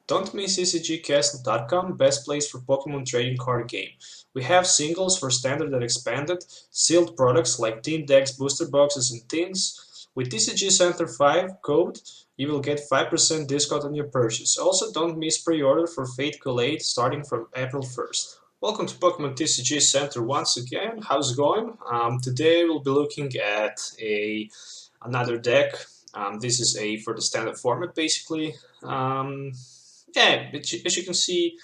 Don't miss TCG best place for Pokemon trading card game. We have singles for standard and expanded, sealed products like team decks, booster boxes, and tins. With TCG Center 5 code, you will get 5% discount on your purchase. Also, don't miss pre-order for Fate Collate starting from April 1st. Welcome to Pokemon TCG Center once again. How's it going? Today we'll be looking at another deck. This is for the standard format basically. Yeah, as you can see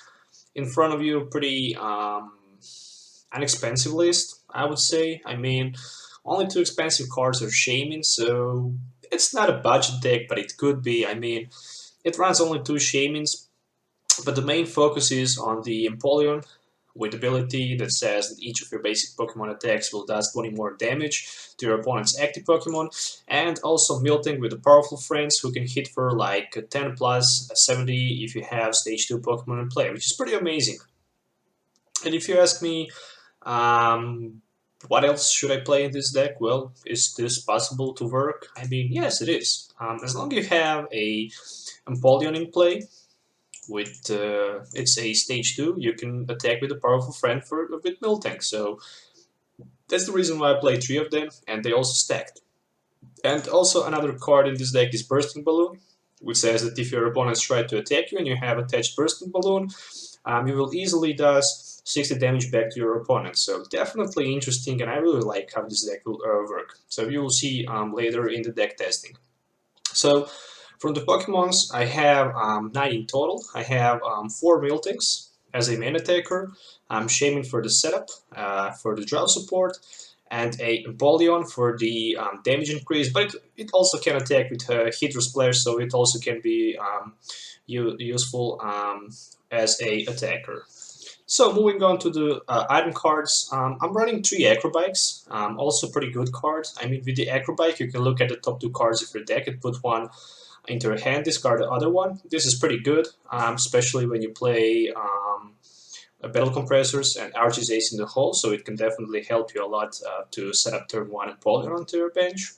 in front of you, pretty inexpensive list, I would say. I mean, only two expensive cards are Shaymin, so it's not a budget deck, but it could be. I mean, it runs only two Shaymins, but the main focus is on the Empoleon with ability that says that each of your basic Pokemon attacks will do 20 more damage to your opponent's active Pokemon, and also Miltank with the powerful friends who can hit for like 10 plus 70 if you have stage 2 Pokemon in play, which is pretty amazing. And if you ask me, what else should I play in this deck? Well, is this possible to work? I mean, yes, it is. As long as you have a Empoleon in play, with it's a stage 2, you can attack with a powerful friend with Miltank. So that's the reason why I play 3 of them, and they also stacked. And also another card in this deck is Bursting Balloon, which says that if your opponents try to attack you and you have attached Bursting Balloon, you will easily do 60 damage back to your opponent. So definitely interesting, and I really like how this deck will work. So you will see later in the deck testing. So from the Pokemons, I have 9 in total. I have 4 Miltanks as a main attacker, Shaymin for the setup, for the draw support, and a Empoleon for the damage increase, but it also can attack with Hydros players, so it also can be useful as a attacker. So moving on to the item cards, I'm running 3 Acro Bikes, also pretty good cards. I mean, with the Acro Bike, you can look at the top 2 cards of your deck and put one into your hand, discard the other one. This is pretty good, especially when you play Battle Compressors and Archie's Ace in the Hole, so it can definitely help you a lot to set up turn 1 and Empoleon onto your bench.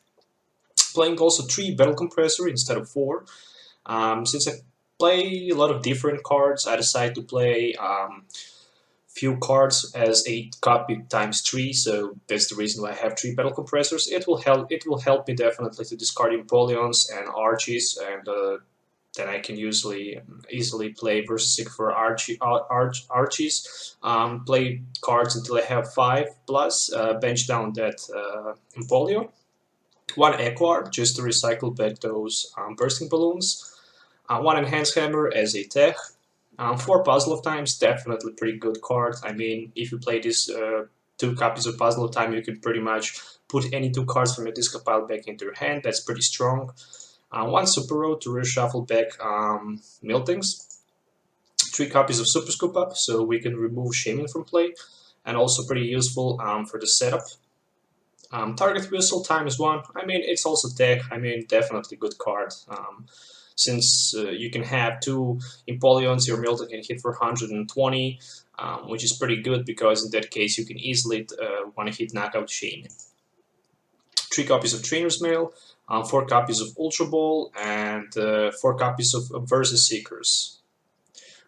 Playing also 3 Battle Compressor instead of 4. Since I play a lot of different cards, I decided to play few cards as a copy times 3, so that's the reason why I have 3 Battle Compressors. It will help me definitely to discard Empoleons and Archies, and then I can easily play versus Seeker for Archies, play cards until I have 5 plus, bench down that Empoleon, 1 Eco Arm just to recycle back those Bursting Balloons, 1 Enhanced Hammer as a tech, 4 Puzzle of Time is definitely pretty good card. I mean, if you play these 2 copies of Puzzle of Time, you can pretty much put any 2 cards from your discard pile back into your hand. That's pretty strong. 1 Super Rod to reshuffle back Miltanks. 3 copies of Super Scoop Up, so we can remove Shaymin from play, and also pretty useful for the setup. Target Whistle times 1. I mean, it's also tech. I mean, definitely good card. Since you can have 2 Empoleons, your Miltank can hit for 120, which is pretty good because in that case you can easily one-hit knockout Shaymin. 3 copies of Trainers Mail, 4 copies of Ultra Ball, and 4 copies of Versus Seekers.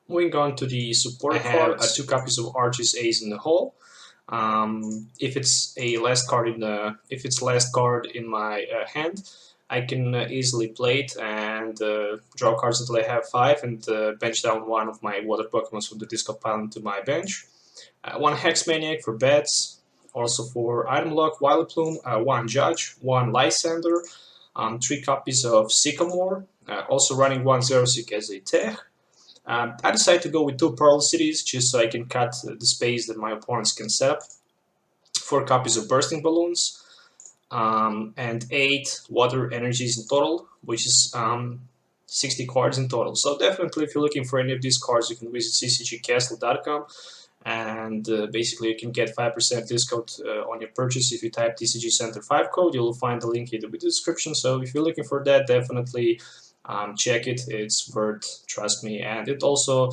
Moving on to the support cards, I have 2 copies of Archie's Ace in the Hole. If it's last card in my hand, I can easily play it and draw cards until I have 5 and bench down 1 of my water Pokemon from the discard pile into my bench. 1 Hex Maniac for bats, also for item lock, Vileplume, 1 Judge, 1 Lysandre, 3 copies of Sycamore, also running 1 Xerosic as a tech. I decided to go with 2 Parallel Cities just so I can cut the space that my opponents can set up. 4 copies of Bursting Balloons, and 8 water energies in total, which is 60 cards in total. So definitely, if you're looking for any of these cards, you can visit ccgcastle.com, and basically you can get 5% discount on your purchase if you type TCG Center 5 code. You'll find the link in the description. So if you're looking for that, definitely check it, it's worth, trust me, and it also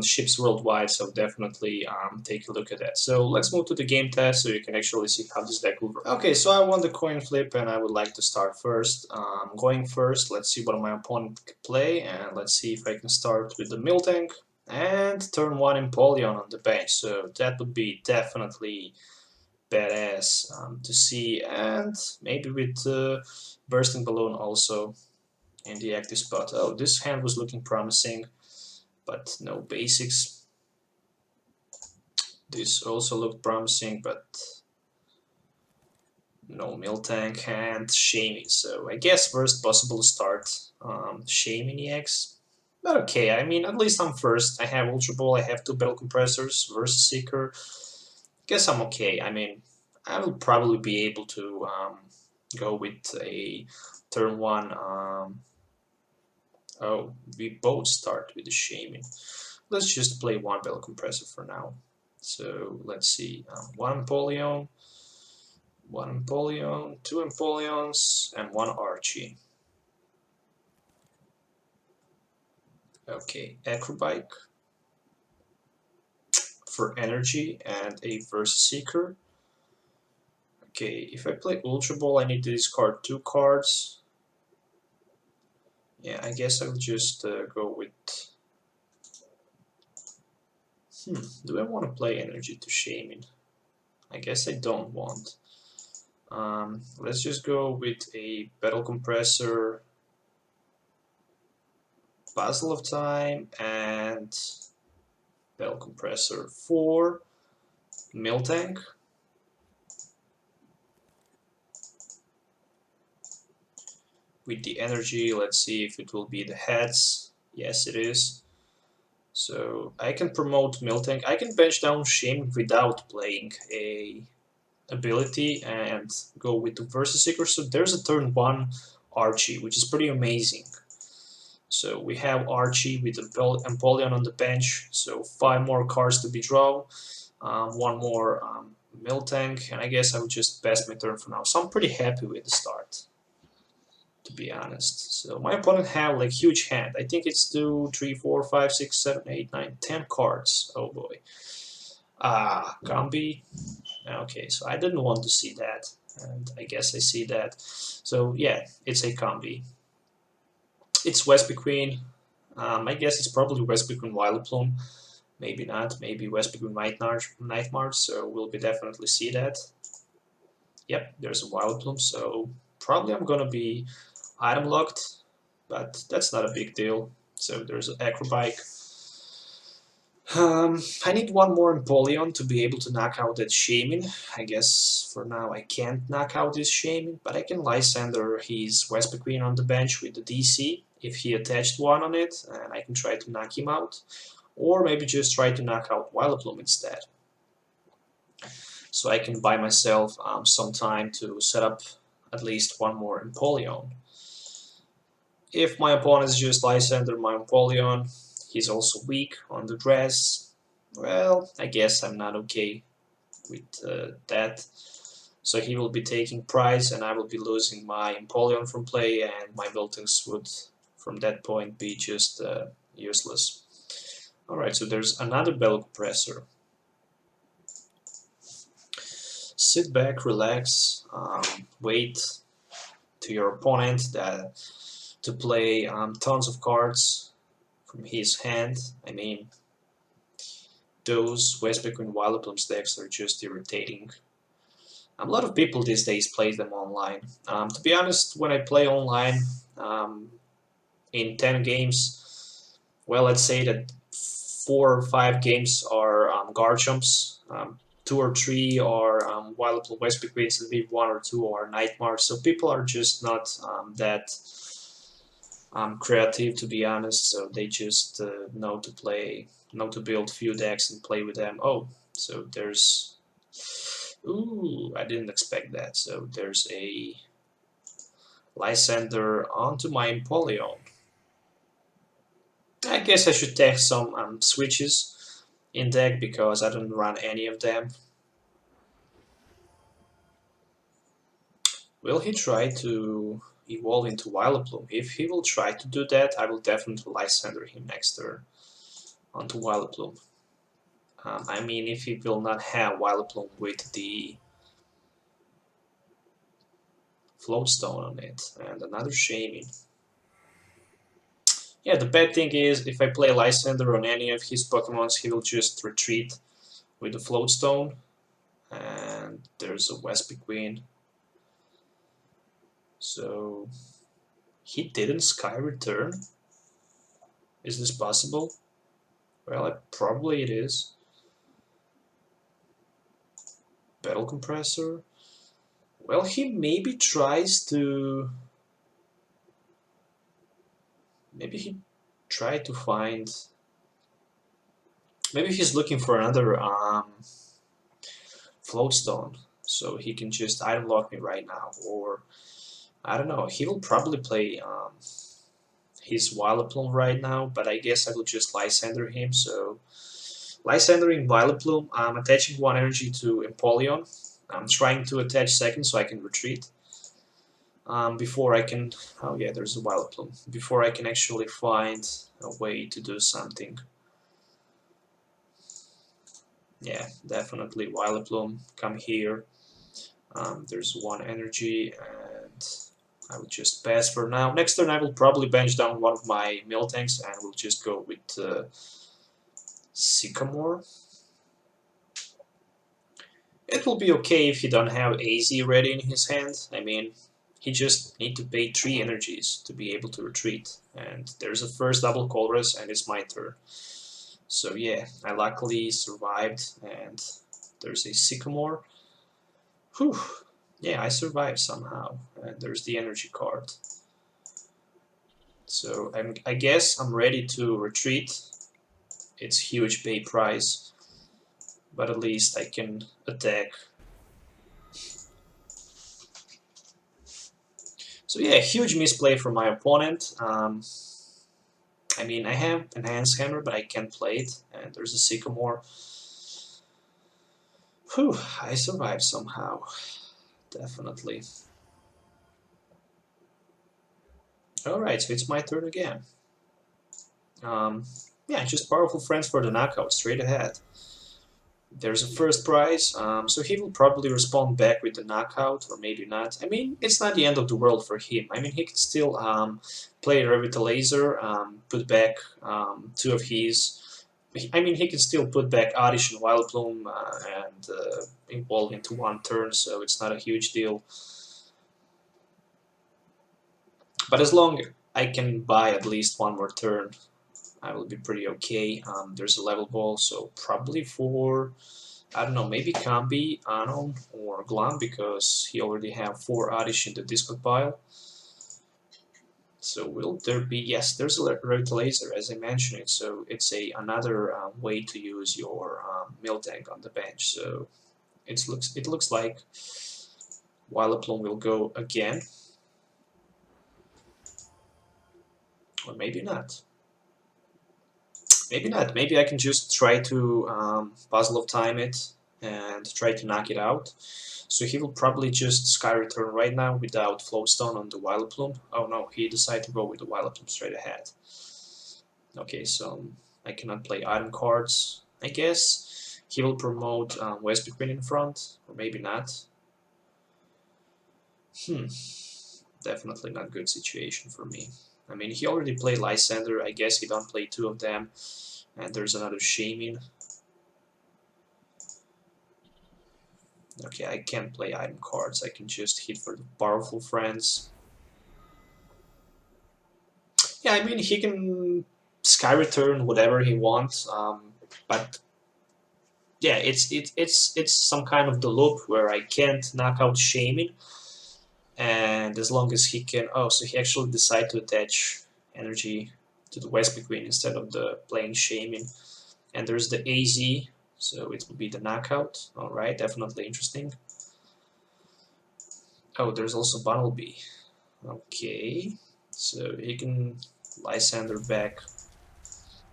ships worldwide, so definitely take a look at that. So let's move to the game test so you can actually see how this deck will work. Okay, so I won the coin flip and I would like to start first. Going first, let's see what my opponent can play, and let's see if I can start with the Miltank and turn 1 Empoleon on the bench, so that would be definitely badass to see, and maybe with Bursting Balloon also in the active spot. Oh, this hand was looking promising, but no basics. This also looked promising, but no Miltank and Shaymin. So I guess worst possible start, Shaymin-EX. But okay, I mean, at least I'm first. I have Ultra Ball, I have 2 Battle Compressors versus Seeker. Guess I'm okay. I mean, I will probably be able to go with a turn 1. Oh, we both start with the Shaymin. Let's just play 1 Battle Compressor for now. So let's see, 1 Empoleon, 1 Empoleon, 2 Empoleons, and 1 Archie. Okay, Acro Bike for energy and a Versus Seeker. Okay, if I play Ultra Ball, I need to discard 2 cards. Yeah, I guess I'll just go with... do I want to play energy to Shaymin? I guess I don't want. Let's just go with a Battle Compressor, Puzzle of Time, and Battle Compressor for Miltank. With the energy, let's see if it will be the heads. Yes, it is. So I can promote Miltank. I can bench down Shaymin without playing a ability and go with the Versus Seeker. So there's a turn 1 Archie, which is pretty amazing. So we have Archie with Empoleon on the bench, so 5 more cards to be drawn, 1 more Miltank, and I guess I would just pass my turn for now. So I'm pretty happy with the start, to be honest. So my opponent have like huge hand. I think it's 2, 3, 4, 5, 6, 7, 8, 9, 10 cards. Oh boy. Combi. Okay, so I didn't want to see that, and I guess I see that. So yeah, it's a combi. It's West-Queen. I guess it's probably West-Queen Vileplume. Maybe not. Maybe West-Queen Nightmare. So we'll be definitely see that. Yep, there's a Vileplume. So probably I'm gonna be item locked, but that's not a big deal. So there's an Acro Bike. I need 1 more Empoleon to be able to knock out that Shaymin. I guess for now I can't knock out this Shaymin, but I can Lysandre his West-Queen on the bench with the DC if he attached 1 on it, and I can try to knock him out. Or maybe just try to knock out Vileplume instead. So I can buy myself some time to set up at least 1 more Empoleon. If my opponent is just Lysandre my Empoleon, he's also weak on the grass. Well, I guess I'm not okay with that. So he will be taking prize and I will be losing my Empoleon from play, and my Miltanks would from that point be just useless. Alright, so there's another Battle Compressor. Sit back, relax, wait to your opponent to play tons of cards from his hand. I mean, those West-Queen Vileplume decks are just irritating. A lot of people these days play them online. To be honest, when I play online in 10 games, well, let's say that 4 or 5 games are Garchomps, 2 or 3 are Vileplume West-Queens, and maybe 1 or 2 are Nightmares. So people are just not that creative, to be honest. So they just know to build few decks and play with them. Oh, so there's... Ooh, I didn't expect that. So there's a Lysandre onto my Empoleon. I guess I should take some switches in deck because I don't run any of them. Will he try to evolve into Vileplume? If he will try to do that, I will definitely Lysandre him next turn onto Vileplume. I mean, if he will not have Vileplume with the Float Stone on it, and another Shaymin. Yeah, the bad thing is, if I play Lysandre on any of his Pokemons, he will just retreat with the Float Stone, and there's a Vespiquen. So, he didn't Sky Return? Is this possible? Well, probably it is. Battle Compressor. Well, he maybe tries to... Maybe he tried to find... Maybe he's looking for another Float Stone, so he can just item lock me right now. Or, I don't know, he will probably play his Vileplume right now, but I guess I will just Lysandre him. So, Lysandring Vileplume, I'm attaching one energy to Empoleon. I'm trying to attach second so I can retreat. Before I can... Oh yeah, there's a Vileplume. Before I can actually find a way to do something. Yeah, definitely Vileplume, come here. There's one energy, and I will just pass for now. Next turn I will probably bench down one of my Miltanks, and we'll just go with Sycamore. It will be okay if he don't have AZ ready in his hand. I mean, he just need to pay 3 energies to be able to retreat. And there's a first double Colress, and it's my turn. So yeah, I luckily survived, and there's a Sycamore. Whew, yeah, I survived somehow, and there's the energy card. So I guess I'm ready to retreat. It's huge pay price, but at least I can attack. So yeah, huge misplay from my opponent. I mean, I have Enhanced Hammer, but I can't play it, and there's a Sycamore. Whew, I survived somehow. Definitely. Alright, so it's my turn again. Yeah, just powerful friends for the knockout, straight ahead. There's a first prize, so he will probably respond back with the knockout, or maybe not. I mean, it's not the end of the world for him. I mean, he can still play Revitalizer, put back 2 of his... I mean, he can still put back Oddish and Vileplume and evolve into 1 turn, so it's not a huge deal. But as long as I can buy at least 1 more turn, I will be pretty okay. There's a level ball, so probably for, I don't know, maybe Cambi, Anon, or Glum, because he already have 4 Oddish in the discard pile. So will there be... Yes, there's a Revitalizer, as I mentioned it, so it's another way to use your Miltank on the bench. So it looks like Vileplume will go again. Or maybe not. Maybe not. Maybe I can just try to Puzzle of Time it and try to knock it out. So he will probably just Sky Return right now without Flowstone on the Vileplume. Oh no, he decided to go with the Vileplume straight ahead. Okay, so I cannot play item cards. I guess he will promote Vespiquen in front, or maybe not. Definitely not good situation for me. I mean, he already played Lysandre, I guess he don't play 2 of them. And there's another Shaymin. Okay, I can't play item cards, I can just hit for the powerful friends. Yeah, I mean, he can Sky Return whatever he wants, but yeah, it's some kind of the loop where I can't knock out Shaymin, and as long as he can... Oh, so he actually decided to attach energy to the Vespiquen instead of the playing Shaymin. And there's the AZ, so it will be the knockout. Alright, definitely interesting. Oh, there's also Bunnelby. Okay, so he can Lysandre back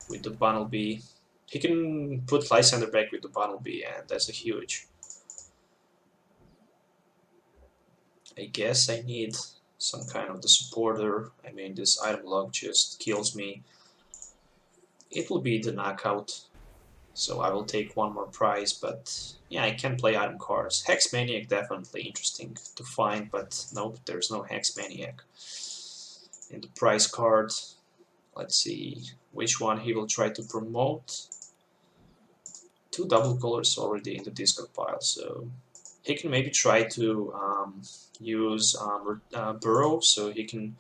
with the Bunnelby. He can put Lysandre back with the Bunnelby, and that's a huge. I guess I need some kind of the supporter. I mean, this item log just kills me. It will be the knockout, so I will take one more prize, but yeah, I can play item cards. Hex Maniac definitely interesting to find, but nope, there's no Hex Maniac in the prize card. Let's see which one he will try to promote. Two double colors already in the discard pile, so he can maybe try to use Burrow, so he can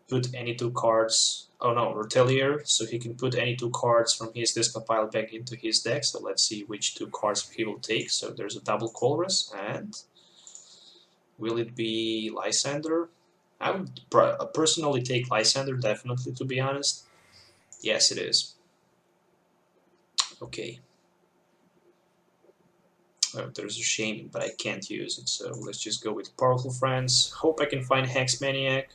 put any two cards. Oh no, Rotelier, so he can put any two cards from his discard pile back into his deck. So let's see which two cards he will take. So there's a double Colress, and will it be Lysandre? I would personally take Lysandre, definitely, to be honest. Yes, it is. Okay. Oh, there's a Shaymin, but I can't use it, so let's just go with Powerful Friends. Hope I can find Hex Maniac.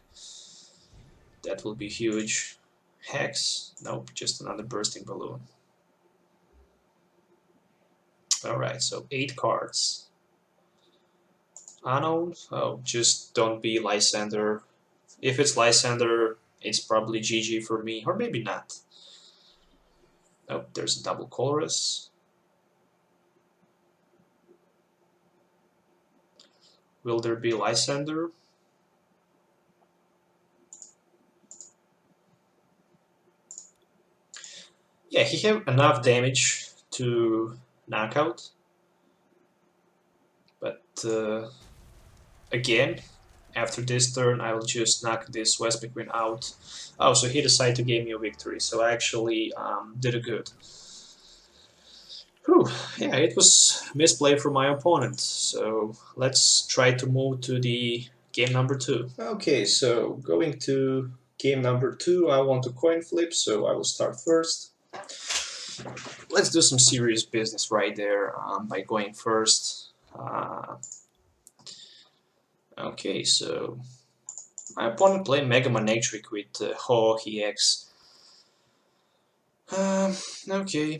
That will be huge. Hex? Nope, just another Bursting Balloon. Alright, so 8 cards. Unknown? Oh, just don't be Lysandre. If it's Lysandre, it's probably GG for me, or maybe not. Oh, there's a double Colress. Will there be Lysandre? Yeah, he have enough damage to knockout, but again, after this turn, I will just knock this West Queen out. Oh, so he decided to give me a victory, so I actually did a good. Whew, yeah, it was misplay from my opponent, so let's try to move to the game number 2. Okay, so going to game number 2, I want to coin flip, so I will start first. Let's do some serious business right there by going first. Okay, so my opponent played Mega Manectric with Ho-EX. Okay,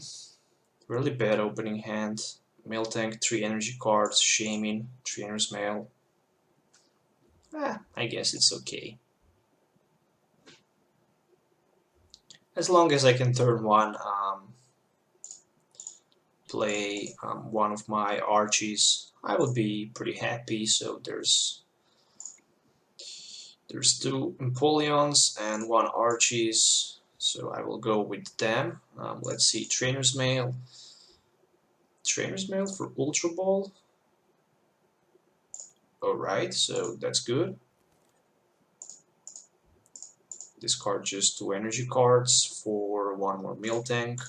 really bad opening hand. Miltank, 3 energy cards, Shaymin, Trainers Mail. I guess it's okay. As long as I can turn one, play one of my Archies, I would be pretty happy. So there's 2 Empoleons and 1 Archies, so I will go with them. Let's see, Trainers Mail for Ultra Ball. Alright, so that's good. Discard just 2 energy cards for 1 more Miltank.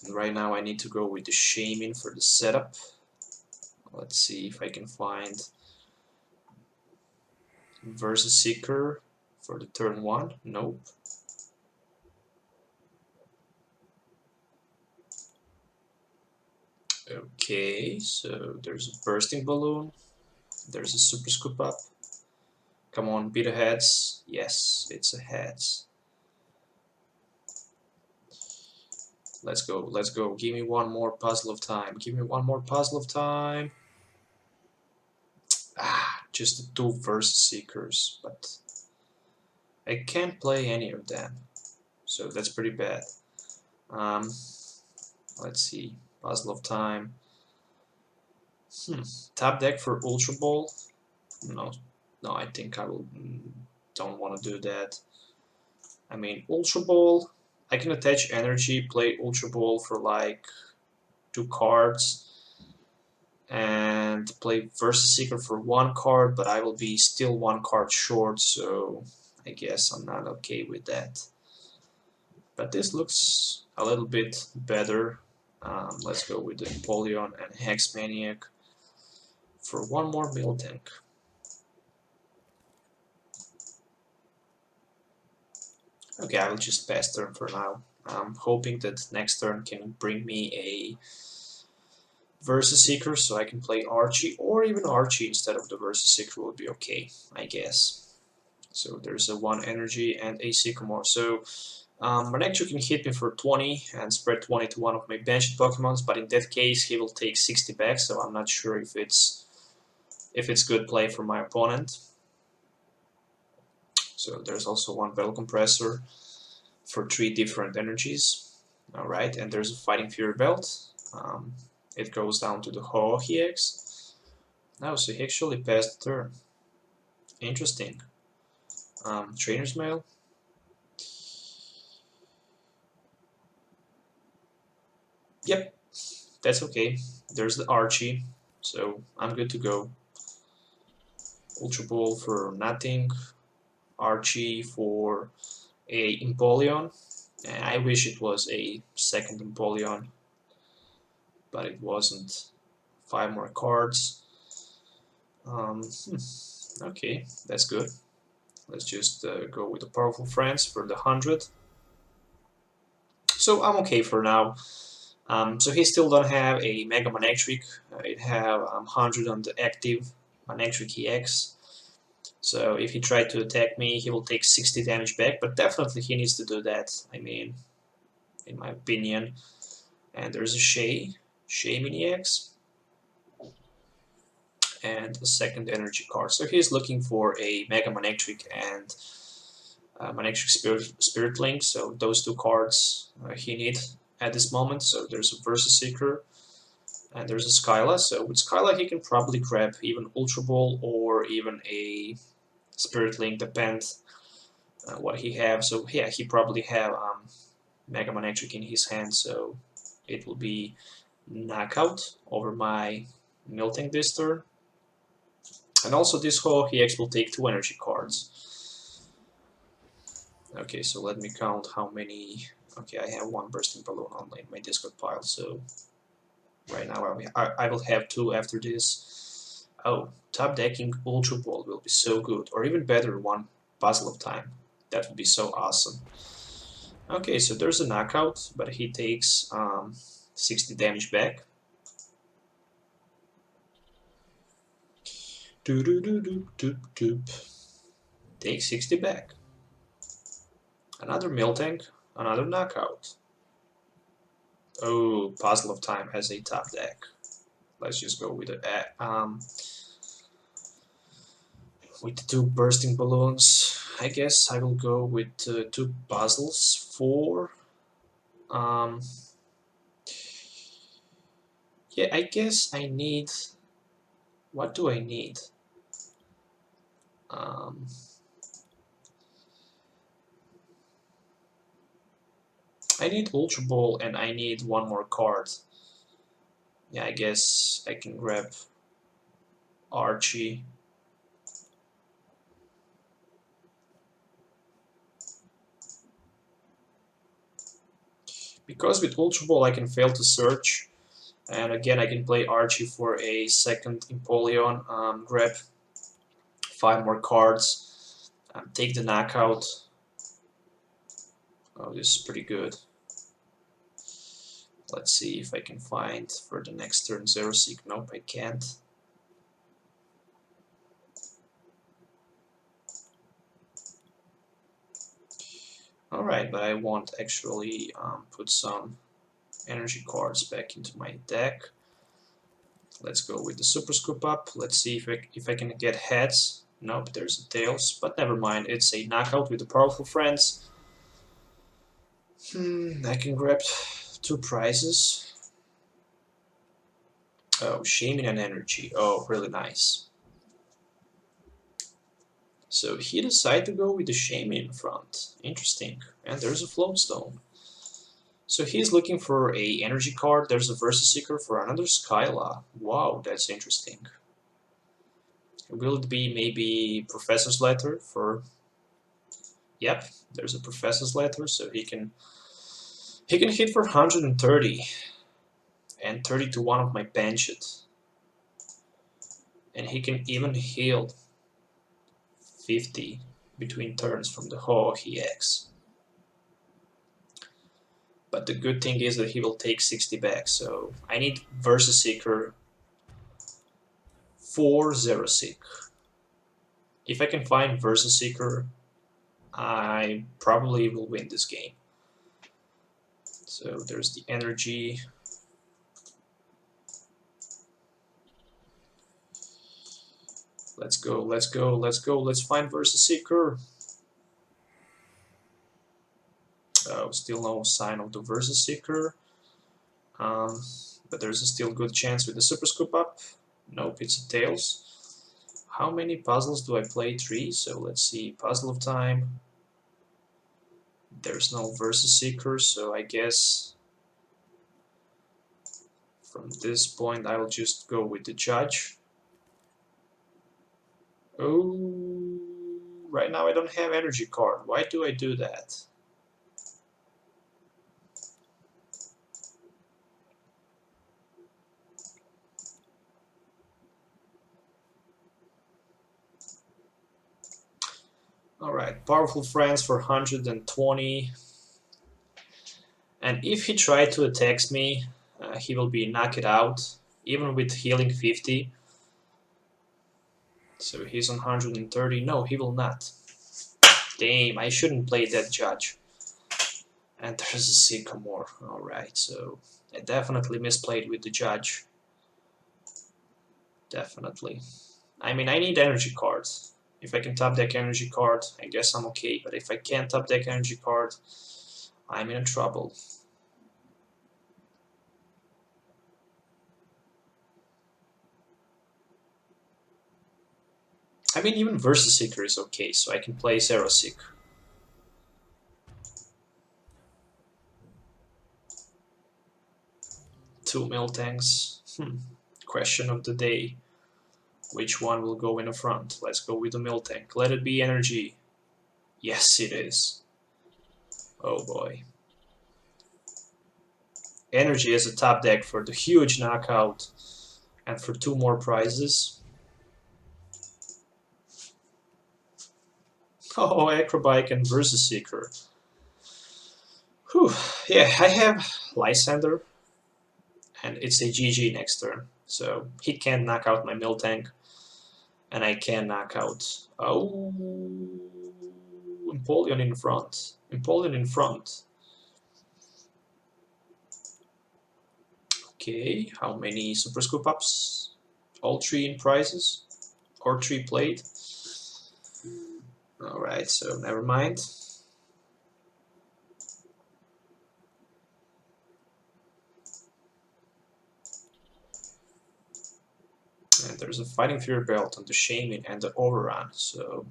And right now I need to go with the Shaymin for the setup. Let's see if I can find versus Seeker for the turn 1. Nope. Okay, so there's a Bursting Balloon. There's a Super Scoop Up. Come on, be the heads. Yes, it's a heads. Let's go, let's go. Give me one more Puzzle of Time. Give me one more Puzzle of Time. Just the 2 versus Seekers, but I can't play any of them. So that's pretty bad. Let's see. Puzzle of Time. Top deck for Ultra Ball? No, I think I will. Don't want to do that. I mean, Ultra Ball. I can attach energy, play Ultra Ball for like 2 cards, and play Versus Seeker for 1 card, but I will be still 1 card short, so I guess I'm not okay with that. But this looks a little bit better. Let's go with the Empoleon and Hex Maniac for 1 more Miltank. Okay, I will just pass turn for now. I'm hoping that next turn can bring me a Versus Seeker so I can play Archie, or even Archie instead of the Versus Seeker would be okay, I guess. So there's a 1 energy and a Sycamore. So Manectric can hit me for 20 and spread 20 to one of my benched Pokemons, but in that case he will take 60 back, so I'm not sure if it's if it's good play for my opponent. So there's also one Battle Compressor for 3 different energies. Alright, and there's a Fighting Fury Belt. It goes down to the Hole EX. Oh, so he actually passed the turn. Interesting. Trainers Mail. Yep, that's okay. There's the Archie, so I'm good to go. Ultra Ball for nothing. Archie for a Empoleon. I wish it was a second Empoleon, but it wasn't. 5 more cards. Okay, that's good. Let's just go with the Powerful Friends for the 100. So I'm okay for now. So he still don't have a Mega Manectric. It have 100 on the active Manectric EX. So if he tried to attack me, he will take 60 damage back, but definitely he needs to do that, I mean, in my opinion. And there's a Shaymin-EX, and a second energy card. So he's looking for a Mega Manectric and Manectric Spirit Link, so those 2 cards he needs at this moment. So there's a Versus Seeker, and there's a Skyla. So with Skyla he can probably grab even Ultra Ball or even a Spirit Link, depends what he have. So yeah, he probably have Mega Manectric in his hand, so it will be knockout over my Miltank this turn. And also this Hole EX will take 2 energy cards. Okay, so let me count how many. Okay, I have 1 Bursting Balloon only in my discard pile, so right now I will have 2 after this. Oh, top decking Ultra Ball will be so good, or even better, 1 Puzzle of Time. That would be so awesome. Okay, so there's a knockout, but he takes 60 damage back. Take 60 back. Another Miltank, another knockout. Oh, Puzzle of Time has a top deck. Let's just go with the 2 Bursting Balloons. I guess I will go with 2 puzzles for. Yeah, I guess I need. What do I need? I need Ultra Ball and I need 1 more card. Yeah, I guess I can grab Archie. Because with Ultra Ball I can fail to search, and again I can play Archie for a second Empoleon, grab 5 more cards, take the knockout. Oh, this is pretty good. Let's see if I can find for the next turn Xerosic. Nope, I can't. Alright, but I want actually put some energy cards back into my deck. Let's go with the Super Scoop Up. Let's see if I can get heads. Nope, there's a tails, but never mind. It's a knockout with the Powerful Friends. I can grab 2 prizes. Oh, Shaymin and Energy. Oh, really nice. So he decided to go with the Shaymin in front. Interesting. And there's a Floatstone. So he's looking for a energy card. There's a Versus Seeker for another Skyla. Wow, that's interesting. Will it be maybe Professor's Letter for... Yep, there's a Professor's Letter, so he can hit for 130 and 30 to 1 of my Banshet. And he can even heal 50 between turns from the Hole EX. But the good thing is that he will take 60 back, so I need Versus Seeker for Xerosic. If I can find Versus Seeker, I probably will win this game. So there's the energy. Let's go, let's go, let's go. Let's find versus Seeker. Oh, still no sign of the versus Seeker. But there's a still good chance with the Super Scoop Up. Nope, it's a Tails. How many puzzles do I play? 3. So let's see. Puzzle of Time. There's no versus Seeker, so I guess from this point I will just go with the Judge. Oh, right now I don't have energy card. Why do I do that? Alright, Powerful Friends for 120. And if he tries to attack me, he will be knocked out, even with healing 50. So he's on 130. No, he will not. Damn, I shouldn't play that Judge. And there's a Sycamore. Alright, so I definitely misplayed with the Judge. Definitely. I mean, I need energy cards. If I can top deck energy card, I guess I'm okay. But if I can't top deck energy card, I'm in trouble. I mean, even versus Seeker is okay, so I can play Xerosic. Two Miltanks. Question of the day. Which one will go in the front? Let's go with the Miltank. Let it be energy. Yes, it is. Oh boy. Energy is a top deck for the huge knockout and for 2 more prizes. Oh, Acro Bike and versus Seeker. Whew. Yeah, I have Lysandre, and it's a GG next turn. So he can't knock out my Miltank, and I can knock out. Oh, Empoleon in front. Empoleon in front. Okay, how many Super Scoop Ups? All 3 in prizes? Or 3 played? Alright, so never mind. And there's a Fighting Fury Belt on the Shaymin and the Overrun, so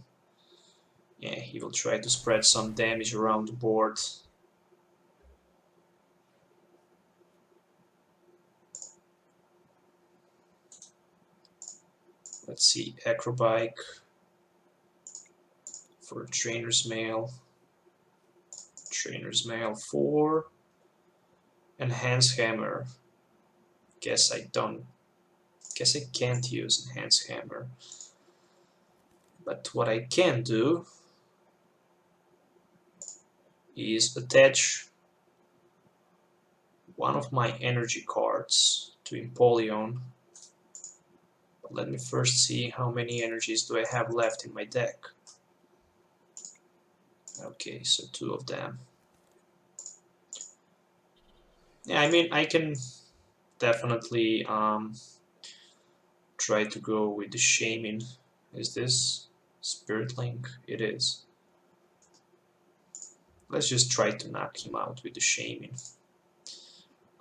yeah, he will try to spread some damage around the board. Let's see, Acro Bike for Trainers Mail. Trainers Mail 4. Enhance Hammer. Guess I can't use Enhance Hammer. But what I can do is attach one of my energy cards to Empoleon. But let me first see how many energies do I have left in my deck. Okay, so 2 of them. Yeah, I mean, I can definitely try to go with the Shaymin. Is this Spirit Link? It is. Let's just try to knock him out with the Shaymin.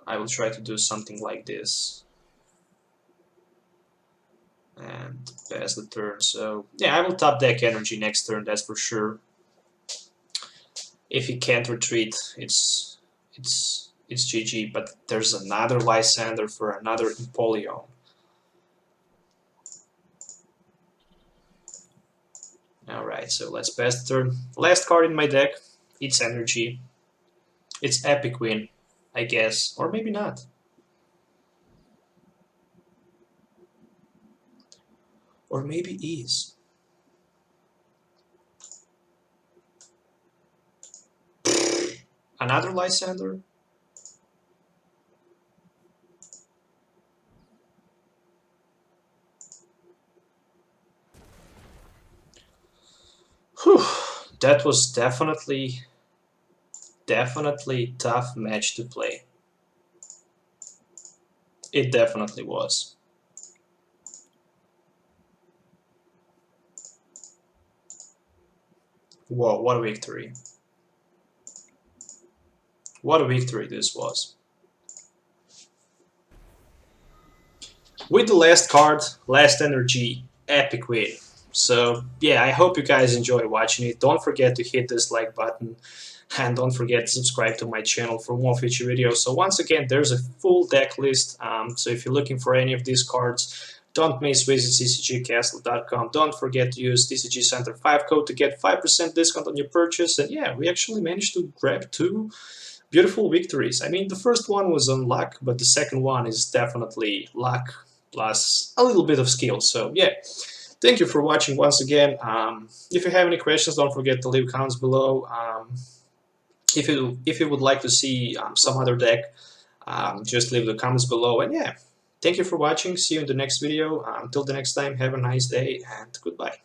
I will try to do something like this. And pass the turn, so yeah, I will top deck energy next turn, that's for sure. If he can't retreat, it's GG, but there's another Lysandre for another Empoleon. Alright, so let's pass the turn. Last card in my deck, it's energy. It's epic win, I guess, or maybe not. Or maybe is. Another Lysandre? Whew, that was definitely tough match to play. It definitely was. Whoa, what a victory. What a victory this was. With the last card, Last Energy, epic win. So yeah, I hope you guys enjoy watching it. Don't forget to hit this like button and don't forget to subscribe to my channel for more future videos. So once again, there's a full deck list. So if you're looking for any of these cards, don't miss visit tcgcastle.com. Don't forget to use TCG Center 5 code to get 5% discount on your purchase. And yeah, we actually managed to grab 2 beautiful victories. I mean, the first one was on luck, but the second one is definitely luck plus a little bit of skill. So yeah, thank you for watching once again. If you have any questions, don't forget to leave comments below. If you would like to see some other deck, just leave the comments below. And yeah, thank you for watching. See you in the next video. Until the next time, have a nice day and goodbye.